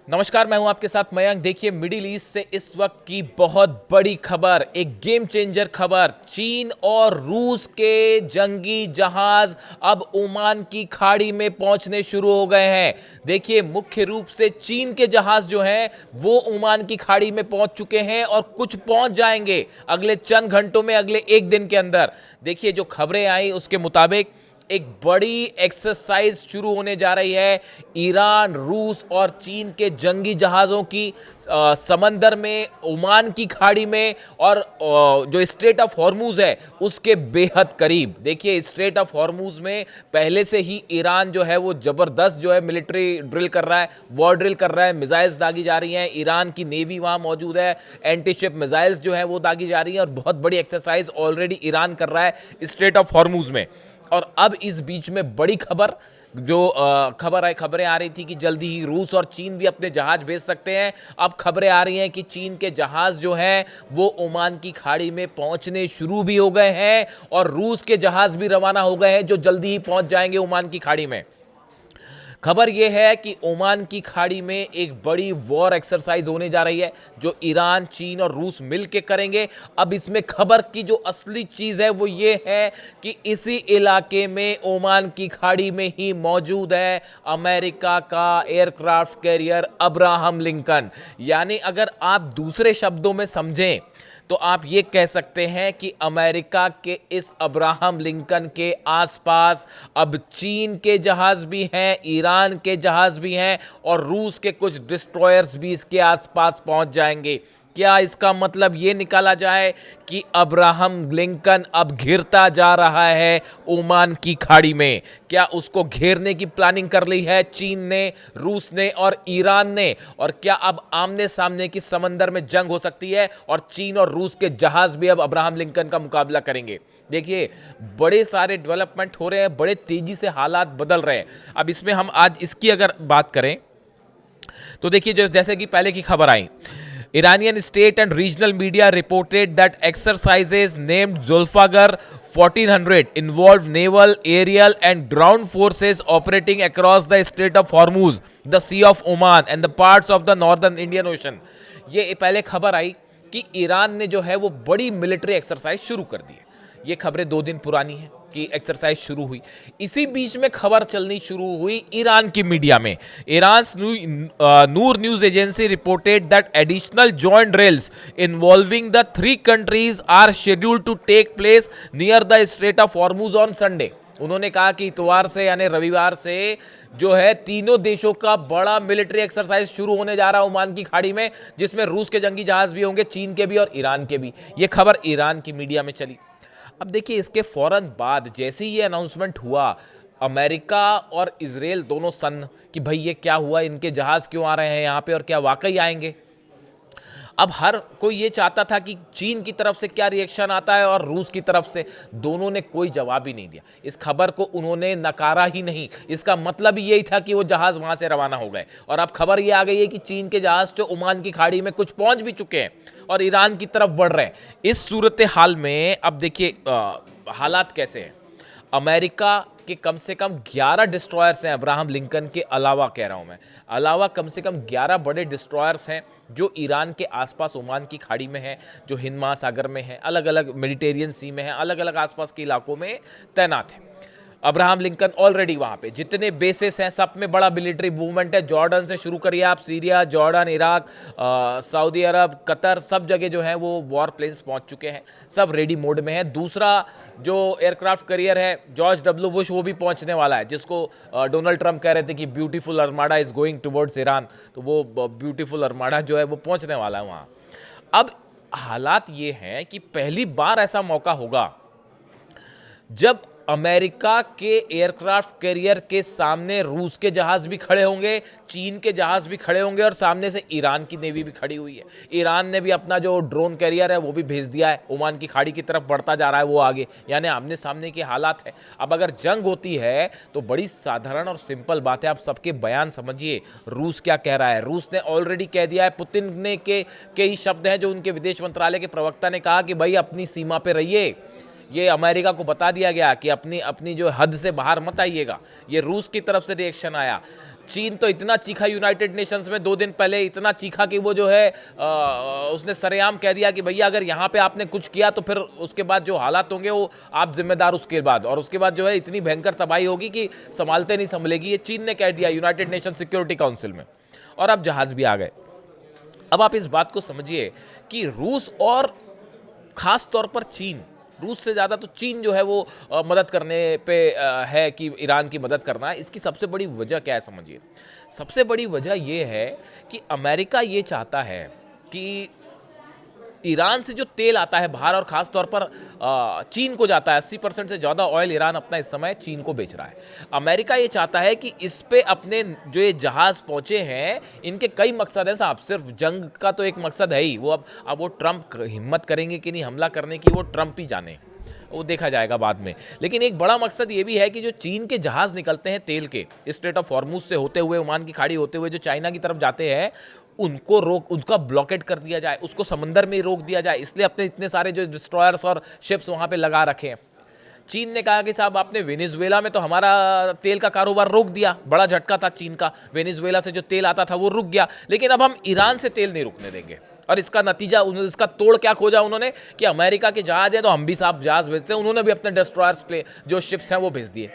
नमस्कार, मैं हूं आपके साथ मयंक। देखिए, मिडिल ईस्ट से इस वक्त की बहुत बड़ी खबर, एक गेम चेंजर खबर। चीन और रूस के जंगी जहाज अब ओमान की खाड़ी में पहुंचने शुरू हो गए हैं। देखिए, मुख्य रूप से चीन के जहाज जो हैं वो ओमान की खाड़ी में पहुंच चुके हैं और कुछ पहुंच जाएंगे अगले चंद घंटों में, अगले एक दिन के अंदर। देखिए, जो खबरें आई उसके मुताबिक एक बड़ी एक्सरसाइज शुरू होने जा रही है ईरान, रूस और चीन के जंगी जहाज़ों की समंदर में, ओमान की खाड़ी में और जो स्ट्रेट ऑफ हॉर्मूज है उसके बेहद करीब। देखिए, स्ट्रेट ऑफ हॉर्मूज में पहले से ही ईरान जो है वो ज़बरदस्त जो है मिलिट्री ड्रिल कर रहा है, वॉर ड्रिल कर रहा है, मिसाइल्स दागी जा रही हैं। ईरान की नेवी वहाँ मौजूद है, एंटी शिप मिसाइल्स जो है वो दागी जा रही हैं और बहुत बड़ी एक्सरसाइज ऑलरेडी ईरान कर रहा है स्ट्रेट ऑफ हॉर्मूज में। और अब इस बीच में बड़ी खबर जो खबरें आ रही थी कि जल्दी ही रूस और चीन भी अपने जहाज भेज सकते हैं। अब खबरें आ रही हैं कि चीन के जहाज जो हैं वो ओमान की खाड़ी में पहुंचने शुरू भी हो गए हैं और रूस के जहाज भी रवाना हो गए हैं जो जल्दी ही पहुंच जाएंगे ओमान की खाड़ी में। खबर यह है कि ओमान की खाड़ी में एक बड़ी वॉर एक्सरसाइज होने जा रही है जो ईरान, चीन और रूस मिलकर करेंगे। अब इसमें खबर की जो असली चीज है वो ये है कि इसी इलाके में, ओमान की खाड़ी में ही मौजूद है अमेरिका का एयरक्राफ्ट कैरियर अब्राहम लिंकन। यानी अगर आप दूसरे शब्दों में समझें तो आप ये कह सकते हैं कि अमेरिका के इस अब्राहम लिंकन के आसपास अब चीन के जहाज भी हैं, ईरान के जहाज भी हैं और रूस के कुछ डिस्ट्रॉयर्स भी इसके आसपास पहुंच जाएंगे। क्या इसका मतलब ये निकाला जाए कि अब्राहम लिंकन अब घिरता जा रहा है ओमान की खाड़ी में? क्या उसको घेरने की प्लानिंग कर ली है चीन ने, रूस ने और ईरान ने? और क्या अब आमने सामने की समंदर में जंग हो सकती है और चीन और रूस के जहाज भी अब अब्राहम लिंकन का मुकाबला करेंगे? देखिए, बड़े सारे डेवलपमेंट हो रहे हैं, बड़े तेजी से हालात बदल रहे हैं। अब इसमें हम आज इसकी अगर बात करें तो देखिए, जो जैसे कि पहले की खबर आई, Iranian state and regional media reported that exercises named Zulfagar 1400 involved naval, aerial and ground forces operating across the Strait of Hormuz, the Sea of Oman and the parts of the northern Indian Ocean। ये पहले खबर आई कि Iran ने जो है वो बड़ी military exercise शुरू कर दी है। ये खबरें 2 दिन पुरानी हैं कि एक्सरसाइज शुरू हुई। इसी बीच में खबर चलनी शुरू हुई ईरान की मीडिया में। Iran Nour news agency reported that additional joint drills involving the 3 countries are scheduled to take place near the strait of Hormuz on Sunday. उन्होंने कहा कि इतवार से यानी रविवार से जो है तीनों देशों का बड़ा मिलिट्री एक्सरसाइज शुरू होने जा रहा है ओमान की खाड़ी में, जिसमें रूस के जंगी जहाज भी होंगे, चीन के भी और ईरान के भी। ये खबर ईरान की मीडिया में चली। अब देखिए, इसके फौरन बाद जैसे ही ये अनाउंसमेंट हुआ, अमेरिका और इजराइल दोनों सन्न कि भाई ये क्या हुआ, इनके जहाज क्यों आ रहे हैं यहाँ पे और क्या वाकई आएंगे? अब हर कोई ये चाहता था कि चीन की तरफ से क्या रिएक्शन आता है और रूस की तरफ से। दोनों ने कोई जवाब ही नहीं दिया, इस खबर को उन्होंने नकारा ही नहीं। इसका मतलब यही था कि वो जहाज वहां से रवाना हो गए और अब खबर ये आ गई है कि चीन के जहाज जो ओमान की खाड़ी में कुछ पहुंच भी चुके हैं और ईरान की तरफ बढ़ रहे हैं। इस सूरत हाल में अब देखिए हालात कैसे हैं। अमेरिका के कम से कम 11 डिस्ट्रॉयर्स हैं, अब्राहम लिंकन के अलावा कह रहा हूं मैं, अलावा कम से कम 11 बड़े डिस्ट्रॉयर्स हैं जो ईरान के आसपास ओमान की खाड़ी में हैं, जो हिंद महासागर में हैं, अलग अलग मेडिटेरियन सी में हैं, अलग अलग आसपास के इलाकों में तैनात हैं। अब्राहम लिंकन ऑलरेडी वहाँ पे जितने बेसिस हैं सब में बड़ा मिलिट्री मूवमेंट है। जॉर्डन से शुरू करिए आप, सीरिया, जॉर्डन, इराक, सऊदी अरब, कतर, सब जगह जो है वो वॉर प्लेन्स पहुँच चुके हैं, सब रेडी मोड में है। दूसरा जो एयरक्राफ्ट कैरियर है जॉर्ज डब्ल्यू बुश, वो भी पहुँचने वाला है, जिसको डोनाल्ड ट्रंप कह रहे थे कि beautiful armada is going towards Iran, तो वो ब्यूटीफुल अरमाडा जो है वो पहुँचने वाला है वहाँ। अब हालात ये हैं कि पहली बार ऐसा मौका होगा जब अमेरिका के एयरक्राफ्ट कैरियर के सामने रूस के जहाज भी खड़े होंगे, चीन के जहाज भी खड़े होंगे और सामने से ईरान की नेवी भी खड़ी हुई है। ईरान ने भी अपना जो ड्रोन कैरियर है वो भी भेज दिया है, ओमान की खाड़ी की तरफ बढ़ता जा रहा है वो आगे, यानी आमने सामने के हालात है। अब अगर जंग होती है तो बड़ी साधारण और सिंपल बात है, आप सबके बयान समझिए। रूस क्या कह रहा है? रूस ने ऑलरेडी कह दिया है, पुतिन ने के ही शब्द हैं जो उनके विदेश मंत्रालय के प्रवक्ता ने कहा कि भाई अपनी सीमा पे रहिए, ये अमेरिका को बता दिया गया कि अपनी अपनी जो हद से बाहर मत आइएगा। ये रूस की तरफ से रिएक्शन आया। चीन तो इतना चीखा यूनाइटेड नेशंस में 2 दिन पहले, इतना चीखा कि वो जो है उसने सरेआम कह दिया कि भैया अगर यहाँ पे आपने कुछ किया तो फिर उसके बाद जो हालात होंगे वो आप जिम्मेदार उसके बाद, और उसके बाद जो है इतनी भयंकर तबाही होगी कि संभालते नहीं संभलेगी। ये चीन ने कह दिया यूनाइटेड नेशन सिक्योरिटी काउंसिल में। और अब जहाज भी आ गए। अब आप इस बात को समझिए कि रूस और खास तौर पर चीन, रूस से ज़्यादा तो चीन जो है वो मदद करने पे है कि ईरान की मदद करना है। इसकी सबसे बड़ी वजह क्या है समझिए। सबसे बड़ी वजह ये है कि अमेरिका ये चाहता है कि ईरान से जो तेल आता है बाहर, और ख़ास तौर पर चीन को जाता है, 80% से ज़्यादा ऑयल ईरान अपना इस समय चीन को बेच रहा है। अमेरिका ये चाहता है कि इस पे अपने जो ये जहाज़ पहुँचे हैं, इनके कई मकसद हैं साहब। सिर्फ जंग का तो एक मकसद है ही, वो अब वो ट्रंप हिम्मत करेंगे कि नहीं हमला करने की, वो ट्रंप ही जाने, वो देखा जाएगा बाद में। लेकिन एक बड़ा मकसद ये भी है कि जो चीन के जहाज़ निकलते हैं तेल के, स्ट्रेट ऑफ हॉर्मुज से होते हुए, ओमान की खाड़ी होते हुए जो चाइना की तरफ जाते हैं, उनका ब्लॉकेट कर दिया जाए, उसको समंदर में रोक दिया जाए। इसलिए अपने इतने सारे जो डिस्ट्रॉयर्स और शिप्स वहाँ पे लगा रखे हैं। चीन ने कहा कि साहब आपने वेनेजुएला में तो हमारा तेल का कारोबार रोक दिया, बड़ा झटका था चीन का, वेनेजुएला से जो तेल आता था वो रुक गया, लेकिन अब हम ईरान से तेल नहीं रुकने देंगे। और इसका नतीजा, इसका तोड़ क्या खोजा उन्होंने कि अमेरिका के जहाज है तो हम भी साहब जहाज भेजते हैं। उन्होंने भी अपने डिस्ट्रॉयर्स जो शिप्स हैं वो भेज दिए।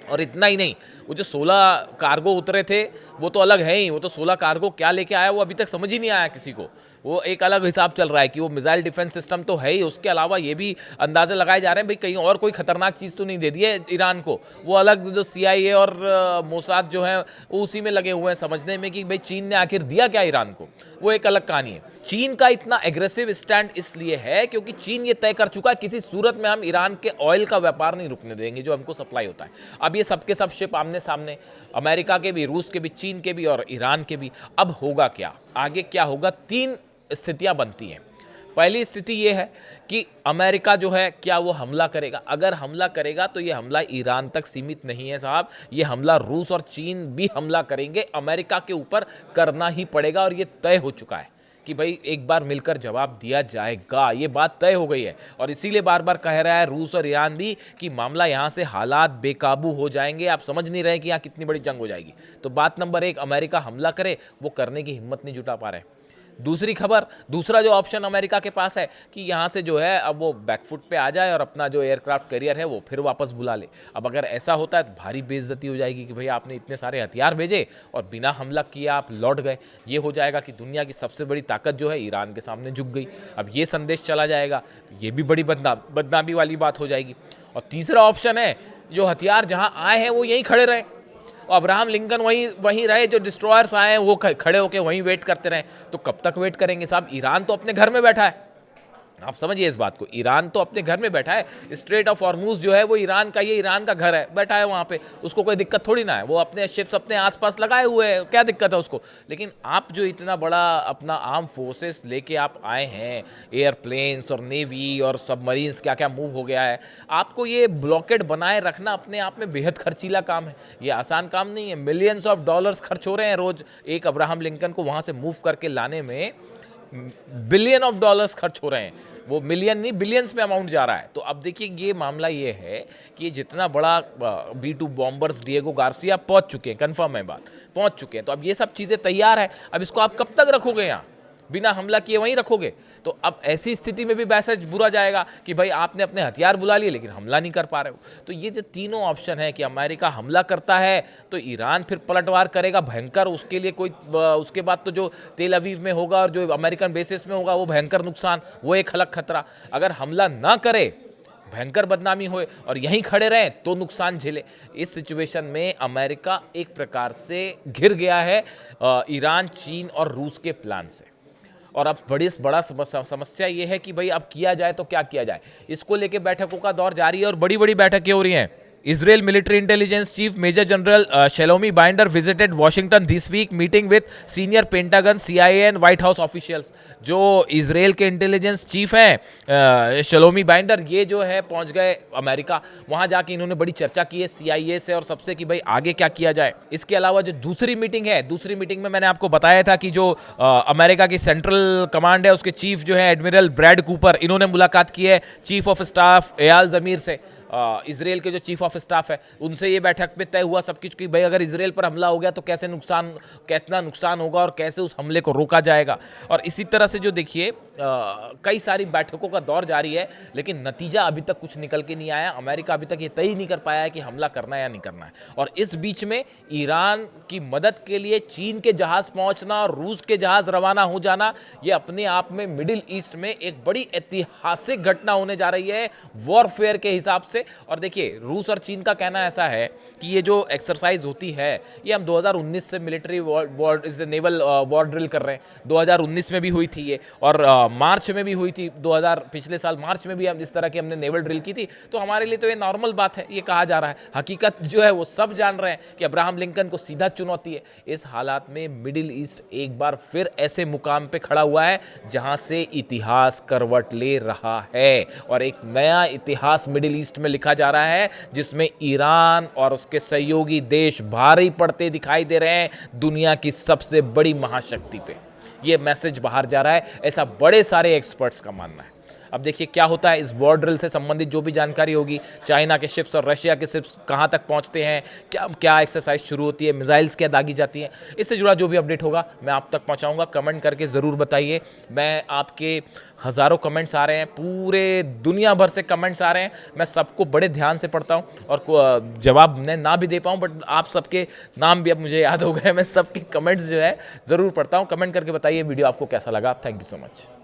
और इतना ही नहीं, वो जो 16 कार्गो उतरे थे वो तो अलग है ही, वो तो 16 कार्गो क्या लेके आया वो अभी तक समझ ही नहीं आया किसी को। वो एक अलग हिसाब चल रहा है कि वो मिसाइल डिफेंस सिस्टम तो है ही, उसके अलावा ये भी अंदाजे लगाए जा रहे हैं भाई कहीं और कोई खतरनाक चीज़ तो नहीं दे दी है ईरान को। वो अलग जो CIA और मोसाद जो है उसी में लगे हुए हैं समझने में कि भाई चीन ने आखिर दिया क्या ईरान को, वो एक अलग कहानी है। चीन का इतना एग्रेसिव स्टैंड इसलिए है क्योंकि चीन ये तय कर चुका है किसी सूरत में हम ईरान के ऑयल का व्यापार नहीं रुकने देंगे जो हमको सप्लाई होता है। अब ये सबके सब शिप आमने सामने, अमेरिका के भी, रूस के भी, चीन के भी और ईरान के भी। अब होगा क्या, आगे क्या होगा? 3 स्थितियां बनती हैं। पहली स्थिति ये है कि अमेरिका जो है क्या वो हमला करेगा। अगर हमला करेगा तो ये हमला ईरान तक सीमित नहीं है साहब, ये हमला रूस और चीन भी हमला करेंगे, अमेरिका के ऊपर करना ही पड़ेगा। और ये तय हो चुका है कि भाई एक बार मिलकर जवाब दिया जाएगा, ये बात तय हो गई है। और इसीलिए बार बार कह रहा है रूस और ईरान भी कि मामला यहाँ से हालात बेकाबू हो जाएंगे। आप समझ नहीं रहे कि यहाँ कितनी बड़ी जंग हो जाएगी। तो बात नंबर 1, अमेरिका हमला करे, वो करने की हिम्मत नहीं जुटा पा रहे। दूसरी खबर, दूसरा जो ऑप्शन अमेरिका के पास है कि यहाँ से जो है अब वो बैकफुट पे आ जाए और अपना जो एयरक्राफ्ट कैरियर है वो फिर वापस बुला ले। अब अगर ऐसा होता है तो भारी बेइज्जती हो जाएगी कि भाई आपने इतने सारे हथियार भेजे और बिना हमला किए आप लौट गए। ये हो जाएगा कि दुनिया की सबसे बड़ी ताकत जो है ईरान के सामने झुक गई। अब ये संदेश चला जाएगा, ये भी बड़ी बदनामी वाली बात हो जाएगी। और तीसरा ऑप्शन है जो हथियार जहाँ आए हैं वो यहीं खड़े रहे, अब्राहम लिंकन वहीं रहे, जो डिस्ट्रॉयर्स आए हैं वो खड़े होकर वहीं वेट करते रहे। तो कब तक वेट करेंगे साहब? ईरान तो अपने घर में बैठा है, आप समझिए इस बात को। ईरान तो अपने घर में बैठा है, स्ट्रेट ऑफ हॉर्मुज जो है वो ईरान का, ये ईरान का घर है, बैठा है वहाँ पे, उसको कोई दिक्कत थोड़ी ना है। वो अपने शिप्स अपने आसपास लगाए हुए हैं, क्या दिक्कत है उसको? लेकिन आप जो इतना बड़ा अपना आर्म फोर्सेस लेके आप आए हैं, एयरप्लेन्स और नेवी और सबमरीन्स, क्या क्या मूव हो गया है, आपको ये ब्लॉकेड बनाए रखना अपने आप में बेहद खर्चीला काम है, ये आसान काम नहीं है। मिलियंस ऑफ डॉलर्स खर्च हो रहे हैं रोज एक अब्राहम लिंकन को वहाँ से मूव करके लाने में, बिलियन ऑफ डॉलर्स खर्च हो रहे हैं, वो मिलियन नहीं बिलियंस में अमाउंट जा रहा है। तो अब देखिए ये मामला ये है कि जितना बड़ा B-2 बॉम्बर्स डिएगो गार्सिया पहुंच चुके हैं, कंफर्म है बात, पहुंच चुके हैं। तो अब ये सब चीज़ें तैयार है, अब इसको आप कब तक रखोगे यहाँ, बिना हमला किए वहीं रखोगे? तो अब ऐसी स्थिति में भी मैसेज बुरा जाएगा कि भाई आपने अपने हथियार बुला लिए लेकिन हमला नहीं कर पा रहे हो। तो ये जो तीनों ऑप्शन है कि अमेरिका हमला करता है तो ईरान फिर पलटवार करेगा भयंकर, उसके लिए कोई उसके बाद तो जो तेल अवीव में होगा और जो अमेरिकन बेसिस में होगा वो भयंकर नुकसान, वो एक अलग खतरा। अगर हमला ना करे, भयंकर बदनामी होए और यहीं खड़े रहें तो नुकसान झेले। इस सिचुएशन में अमेरिका एक प्रकार से घिर गया है ईरान, चीन और रूस के प्लान से। और अब बड़ा समस्या ये है कि भाई अब किया जाए तो क्या किया जाए। इसको लेके बैठकों का दौर जारी है और बड़ी बड़ी बैठकें हो रही हैं। Israel military intelligence chief Major General Shalomi Binder visited Washington this week, meeting with senior Pentagon, CIA and White House officials. जो इसराइल के इंटेलिजेंस चीफ हैं शलोमी बाइंडर, ये जो है पहुंच गए अमेरिका। वहां जाके इन्होंने बड़ी चर्चा की है CIA से और सबसे कि भाई आगे क्या किया जाए। इसके अलावा जो दूसरी मीटिंग है, दूसरी मीटिंग में मैंने आपको बताया था कि जो अमेरिका की सेंट्रल कमांड है उसके चीफ जो है एडमिरल ब्रैड कूपर, इन्होंने मुलाकात की है चीफ ऑफ स्टाफ एयाल जमीर से। इसराइल के जो चीफ ऑफ स्टाफ है उनसे ये बैठक में तय हुआ सब कुछ कि भाई अगर इसराइल पर हमला हो गया तो कैसे कितना नुकसान होगा और कैसे उस हमले को रोका जाएगा। और इसी तरह से जो देखिए कई सारी बैठकों का दौर जारी है, लेकिन नतीजा अभी तक कुछ निकल के नहीं आया। अमेरिका अभी तक ये तय नहीं कर पाया है कि हमला करना है या नहीं करना है। और इस बीच में ईरान की मदद के लिए चीन के जहाज पहुंचना और रूस के जहाज रवाना हो जाना, ये अपने आप में मिडिल ईस्ट में एक बड़ी ऐतिहासिक घटना होने जा रही है वॉरफेयर के हिसाब से। और देखिए रूस और चीन का कहना ऐसा है कि ये जो एक्सरसाइज होती है ये हम 2019 से मिलिट्री नेवल वॉर ड्रिल कर रहे हैं। 2019 में भी हुई थी ये, और मार्च में भी हुई थी। पिछले साल मार्च में भी हम इस तरह की हमने नेवल ड्रिल की थी। तो हमारे लिए तो ये नॉर्मल बात है, ये कहा जा रहा है। हकीकत जो है वो सब जान रहे हैं कि अब्राहम लिंकन को सीधा चुनौती है। इस हालात में मिडिल ईस्ट एक बार फिर ऐसे मुकाम पे खड़ा हुआ है जहां से इतिहास करवट ले रहा है, और एक नया इतिहास मिडिल ईस्ट में लिखा जा रहा है जिसमें ईरान और उसके सहयोगी देश भारी पड़ते दिखाई दे रहे हैं दुनिया की सबसे बड़ी महाशक्ति पे। ये मैसेज बाहर जा रहा है, ऐसा बड़े सारे एक्सपर्ट्स का मानना है। अब देखिए क्या होता है। इस वॉर ड्रिल से संबंधित जो भी जानकारी होगी, चाइना के शिप्स और रशिया के शिप्स कहाँ तक पहुँचते हैं, क्या क्या एक्सरसाइज शुरू होती है, मिसाइल्स क्या दागी जाती हैं, इससे जुड़ा जो भी अपडेट होगा मैं आप तक पहुँचाऊँगा। कमेंट करके ज़रूर बताइए। मैं आपके हज़ारों कमेंट्स आ रहे हैं, पूरे दुनिया भर से कमेंट्स आ रहे हैं। मैं सबको बड़े ध्यान से पढ़ता हूँ और जवाब मैं ना भी दे पाऊँ, बट आप सबके नाम भी अब मुझे याद हो गए। मैं सबके कमेंट्स जो है ज़रूर पढ़ता हूँ। कमेंट करके बताइए वीडियो आपको कैसा लगा। Thank you so much.